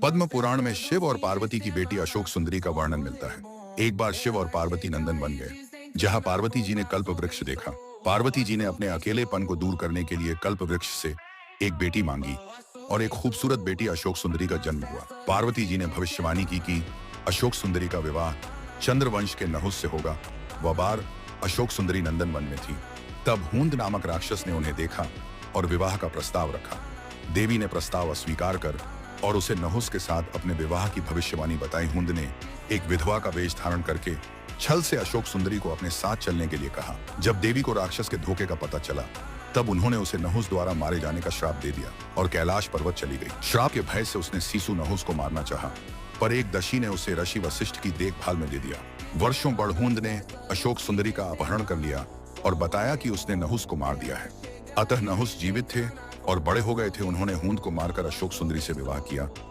पद्म पुराण में शिव और पार्वती की बेटी अशोक सुंदरी का वर्णन मिलता है। एक बार शिव और पार्वती नंदन बन गए, जहां पार्वती जी ने कल्प वृक्ष देखा। पार्वती जी ने अपने अकेलेपन को दूर करने के लिए कल्प वृक्ष से एक बेटी मांगी और एक खूबसूरत बेटी अशोक सुंदरी का जन्म हुआ। पार्वती जी ने भविष्यवाणी की कि अशोक सुंदरी का विवाह चंद्रवंश के नहुस से होगा। वह बार अशोक सुंदरी नंदन वन में थी। तब हूंद नामक राक्षस ने उन्हें देखा और विवाह का प्रस्ताव रखा। देवी ने प्रस्ताव अस्वीकार कर और उसे नहुस के साथ अपने विवाह की भविष्यवाणी बताई। हूंद ने एक विधवा का वेश धारण करके छल से अशोक सुंदरी को अपने साथ चलने के लिए कहा। जब देवी को राक्षस के धोखे का पता चला, तब उन्होंने उसे नहुस द्वारा मारे जाने का श्राप दे दिया और कैलाश पर्वत चली गई। श्राप के भय से उसने सीसु नहुस को मारना चाहा, पर एक दशी ने उसे ऋषि वशिष्ठ की देखभाल में दे दिया। वर्षों बढ़ हूंद ने अशोक सुंदरी का अपहरण कर लिया और बताया कि उसने नहुस को मार दिया है। अतः नहुस जीवित थे और बड़े हो गए थे। उन्होंने हूंद को मारकर अशोक सुंदरी से विवाह किया।